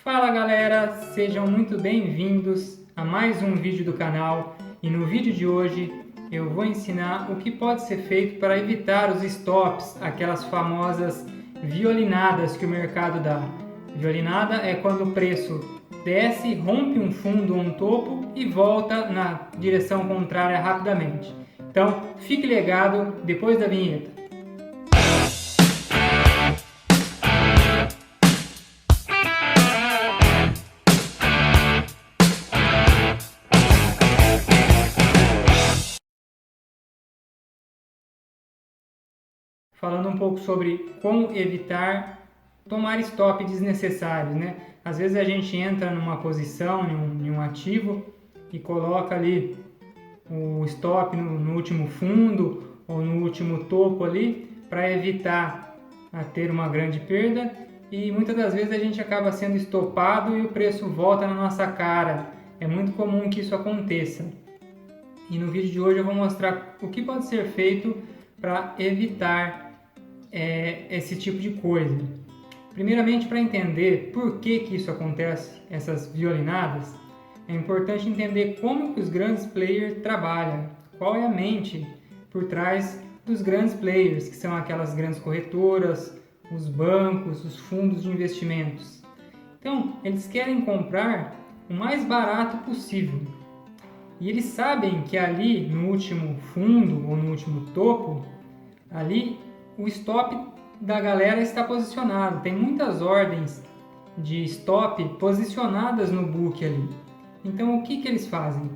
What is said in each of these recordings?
Fala galera, sejam muito bem-vindos a mais um vídeo do canal e no vídeo de hoje eu vou ensinar o que pode ser feito para evitar os stops, aquelas famosas violinadas que o mercado dá. Violinada é quando o preço desce, rompe um fundo ou um topo e volta na direção contrária rapidamente. Então fique ligado depois da vinheta. Falando um pouco sobre como evitar tomar stop desnecessários, né? Às vezes a gente entra numa posição, em um ativo e coloca ali o stop no último fundo ou no último topo ali para evitar ter uma grande perda e muitas das vezes a gente acaba sendo estopado e o preço volta na nossa cara. É muito comum que isso aconteça. E no vídeo de hoje eu vou mostrar o que pode ser feito para evitar esse tipo de coisa. Primeiramente, para entender por que isso acontece, essas violinadas, é importante entender como que os grandes players trabalham, qual é a mente por trás dos grandes players, que são aquelas grandes corretoras, os bancos, os fundos de investimentos. Então, eles querem comprar o mais barato possível. E eles sabem que ali no último fundo ou no último topo, ali o stop da galera está posicionado. Tem muitas ordens de stop posicionadas no book ali. Então o que eles fazem?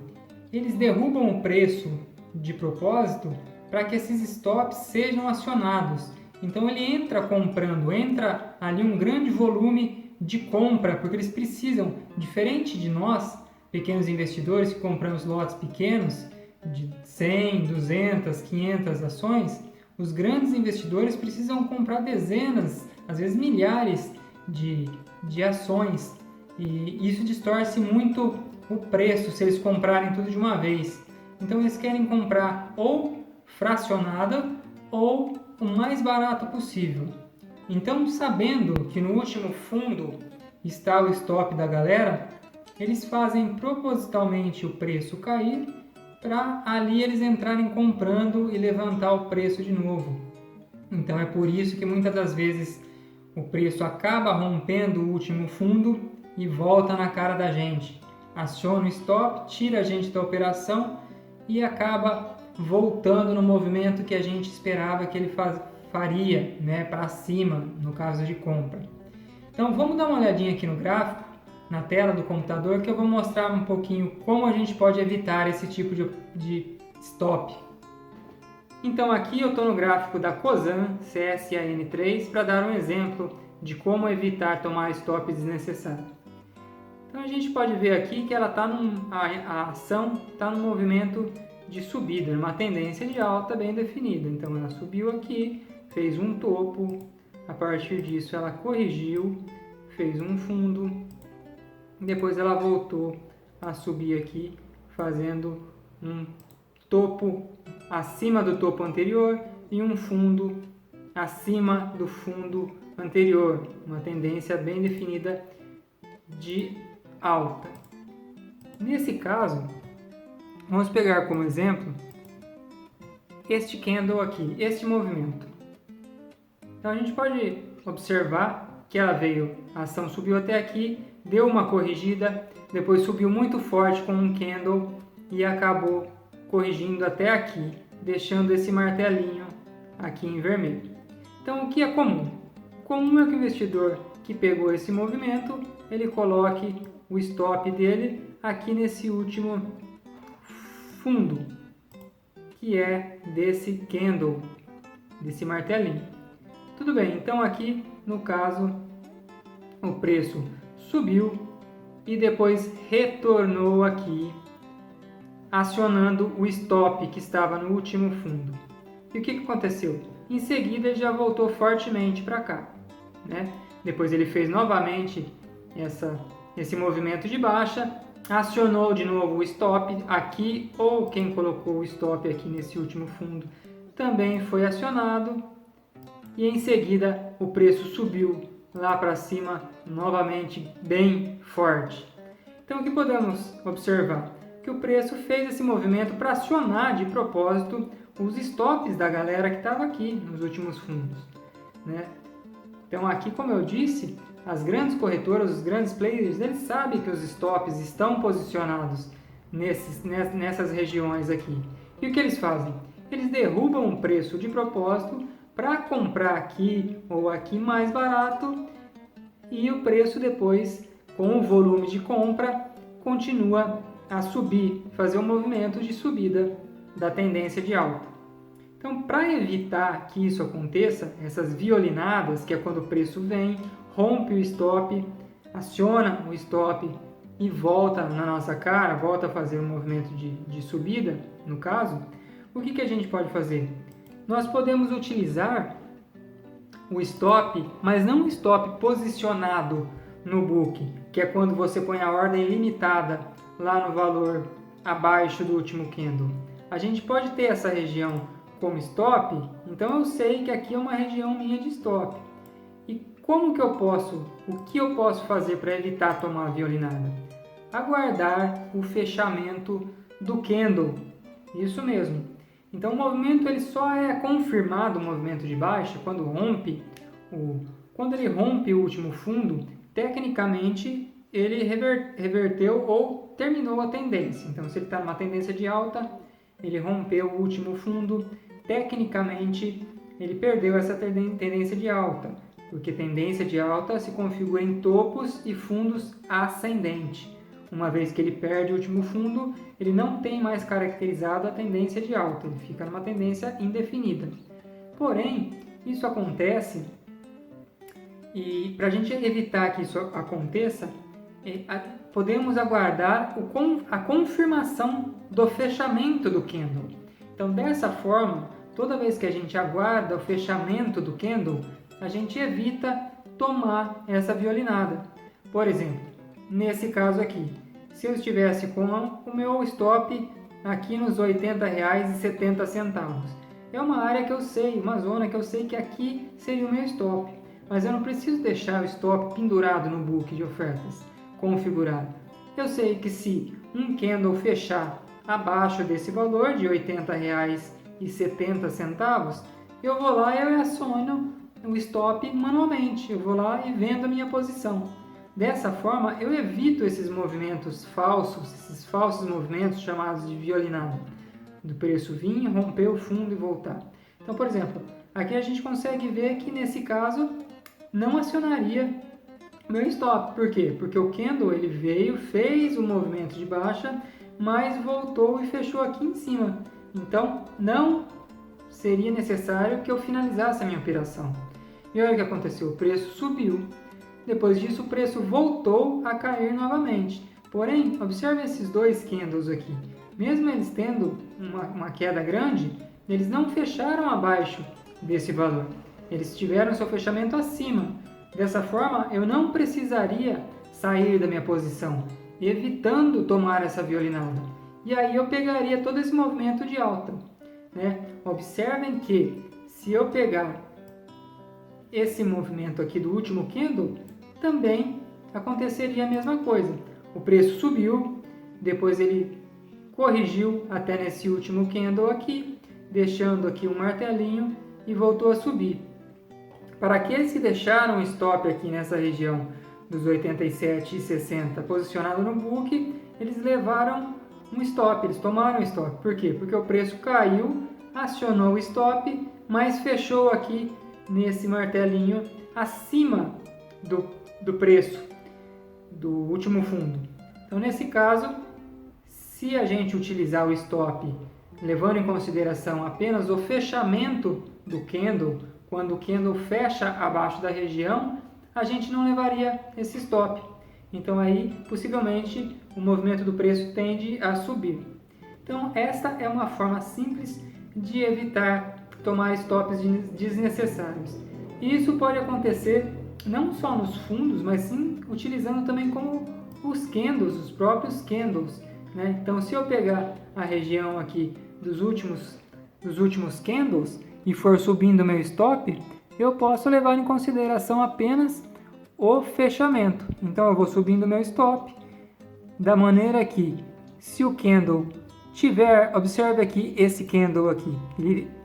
Eles derrubam o preço de propósito para que esses stops sejam acionados. Então ele entra comprando, entra ali um grande volume de compra, porque eles precisam, diferente de nós, pequenos investidores que compramos lotes pequenos, de 100, 200, 500 ações, os grandes investidores precisam comprar dezenas, às vezes milhares de ações e isso distorce muito o preço se eles comprarem tudo de uma vez. Então eles querem comprar ou fracionada ou o mais barato possível. Então, sabendo que no último fundo está o stop da galera, eles fazem propositalmente o preço cair para ali eles entrarem comprando e levantar o preço de novo. Então é por isso que muitas das vezes o preço acaba rompendo o último fundo e volta na cara da gente. Aciona o stop, tira a gente da operação e acaba voltando no movimento que a gente esperava que ele faria, né, para cima, no caso de compra. Então vamos dar uma olhadinha aqui no gráfico, na tela do computador, que eu vou mostrar um pouquinho como a gente pode evitar esse tipo de stop. Então aqui eu estou no gráfico da Cosan CSAN3 para dar um exemplo de como evitar tomar stop desnecessário. Então a gente pode ver aqui que ela a ação está num movimento de subida, uma tendência de alta bem definida. Então ela subiu aqui, fez um topo, a partir disso ela corrigiu, fez um fundo, depois ela voltou a subir aqui, fazendo um topo acima do topo anterior e um fundo acima do fundo anterior, uma tendência bem definida de alta. Nesse caso, vamos pegar como exemplo este candle aqui, este movimento. Então a gente pode observar que ela veio, a ação subiu até aqui, deu uma corrigida, depois subiu muito forte com um candle e acabou corrigindo até aqui, deixando esse martelinho aqui em vermelho. Então o que é comum? Comum é que o investidor que pegou esse movimento, ele coloque o stop dele aqui nesse último fundo, que é desse candle, desse martelinho. Tudo bem, então aqui no caso o preço subiu e depois retornou aqui, acionando o stop que estava no último fundo. E o que aconteceu? Em seguida ele já voltou fortemente para cá, né? Depois ele fez novamente esse movimento de baixa, acionou de novo o stop aqui, ou quem colocou o stop aqui nesse último fundo também foi acionado, e em seguida o preço subiu lá para cima novamente bem forte. Então o que podemos observar? Que o preço fez esse movimento para acionar de propósito os stops da galera que estava aqui nos últimos fundos, né? Então aqui, como eu disse, as grandes corretoras, os grandes players, eles sabem que os stops estão posicionados nessas regiões aqui. E o que eles fazem? Eles derrubam o preço de propósito para comprar aqui ou aqui mais barato, e o preço depois, com o volume de compra, continua a subir, fazer um movimento de subida da tendência de alta. Então, para evitar que isso aconteça, essas violinadas, que é quando o preço vem, rompe o stop, aciona o stop e volta na nossa cara, volta a fazer um movimento de subida, no caso, o que a gente pode fazer? Nós podemos utilizar o stop, mas não o stop posicionado no book, que é quando você põe a ordem limitada lá no valor abaixo do último candle. A gente pode ter essa região como stop, então eu sei que aqui é uma região minha de stop. E como que o que eu posso fazer para evitar tomar a violinada? Aguardar o fechamento do candle, isso mesmo. Então o movimento ele só é confirmado, o movimento de baixa, quando ele rompe o último fundo, tecnicamente ele reverteu ou terminou a tendência. Então se ele está numa tendência de alta, ele rompeu o último fundo, tecnicamente ele perdeu essa tendência de alta, porque tendência de alta se configura em topos e fundos ascendente. Uma vez que ele perde o último fundo, ele não tem mais caracterizado a tendência de alta, ele fica numa tendência indefinida. Porém, isso acontece, e para a gente evitar que isso aconteça, podemos aguardar a confirmação do fechamento do candle. Então, dessa forma, toda vez que a gente aguarda o fechamento do candle, a gente evita tomar essa violinada. Por exemplo, nesse caso aqui, se eu estivesse com o meu stop aqui nos R$ 80,70, é uma área que eu sei, uma zona que eu sei que aqui seria o meu stop, mas eu não preciso deixar o stop pendurado no book de ofertas, configurado. Eu sei que se um candle fechar abaixo desse valor de R$ 80,70, eu vou lá e eu aciono o stop manualmente, eu vou lá e vendo a minha posição. Dessa forma, eu evito esses movimentos falsos, esses falsos movimentos chamados de violinada, do preço vir, romper o fundo e voltar. Então, por exemplo, aqui a gente consegue ver que nesse caso não acionaria meu stop. Por quê? Porque o candle ele veio, fez o movimento de baixa, mas voltou e fechou aqui em cima. Então, não seria necessário que eu finalizasse a minha operação. E olha o que aconteceu, o preço subiu. Depois disso, o preço voltou a cair novamente. Porém, observe esses dois candles aqui. Mesmo eles tendo uma queda grande, eles não fecharam abaixo desse valor. Eles tiveram seu fechamento acima. Dessa forma, eu não precisaria sair da minha posição, evitando tomar essa violinada. E aí eu pegaria todo esse movimento de alta, né? Observem que se eu pegar esse movimento aqui do último candle, também aconteceria a mesma coisa. O preço subiu, depois ele corrigiu até nesse último candle aqui, deixando aqui um martelinho e voltou a subir. Para aqueles que deixaram o stop aqui nessa região dos 87,60 posicionado no book, eles levaram um stop, eles tomaram um stop. Por quê? Porque o preço caiu, acionou o stop, mas fechou aqui nesse martelinho acima do preço do último fundo. Então, nesse caso, se a gente utilizar o stop levando em consideração apenas o fechamento do candle, quando o candle fecha abaixo da região, a gente não levaria esse stop. Então aí, possivelmente, o movimento do preço tende a subir. Então, esta é uma forma simples de evitar tomar stops desnecessários. E isso pode acontecer não só nos fundos, mas sim utilizando também como os candles, os próprios candles, né? Então, se eu pegar a região aqui dos últimos candles e for subindo meu stop, eu posso levar em consideração apenas o fechamento. Então eu vou subindo o meu stop, da maneira que se o candle tiver, observe aqui esse candle aqui,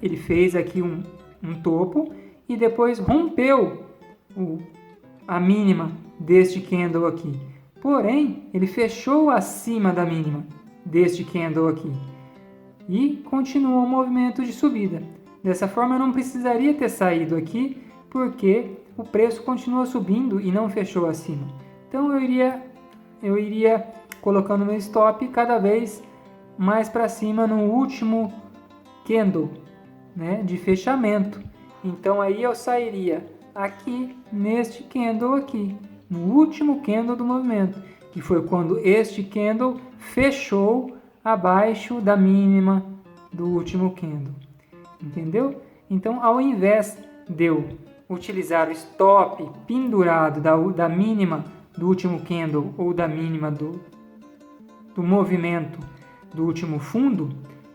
ele fez aqui um topo e depois rompeu a mínima deste candle aqui. Porém, ele fechou acima da mínima deste candle aqui e continuou o movimento de subida. Dessa forma eu não precisaria ter saído aqui, porque o preço continua subindo e não fechou acima. Então eu iria colocando meu stop cada vez mais para cima no último candle, né, de fechamento. Então aí eu sairia aqui neste candle aqui, no último candle do movimento, que foi quando este candle fechou abaixo da mínima do último candle. Entendeu? Então, ao invés de eu utilizar o stop pendurado da mínima do último candle ou da mínima do movimento do último fundo,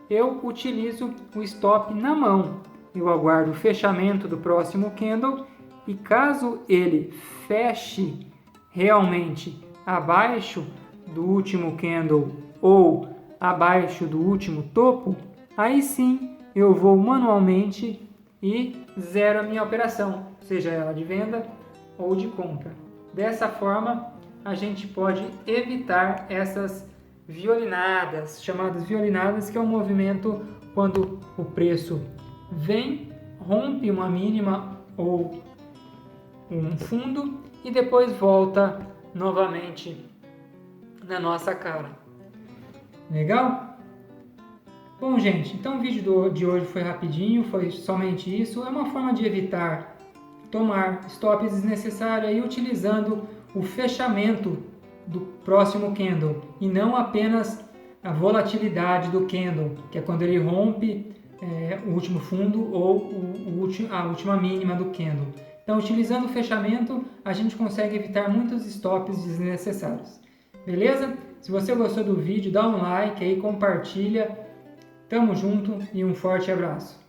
eu utilizo o stop na mão. Eu aguardo o fechamento do próximo candle e caso ele feche realmente abaixo do último candle ou abaixo do último topo, aí sim eu vou manualmente e zero a minha operação, seja ela de venda ou de compra. Dessa forma, a gente pode evitar essas violinadas, chamadas violinadas, que é um movimento quando o preço vem, rompe uma mínima ou um fundo e depois volta novamente na nossa cara. Legal? Bom, gente, então o vídeo de hoje foi rapidinho, foi somente isso. É uma forma de evitar tomar stops desnecessários aí utilizando o fechamento do próximo candle e não apenas a volatilidade do candle, que é quando ele rompe o último fundo ou a última mínima do candle. Então, utilizando o fechamento, a gente consegue evitar muitos stops desnecessários. Beleza? Se você gostou do vídeo, dá um like aí, compartilha. Tamo junto e um forte abraço.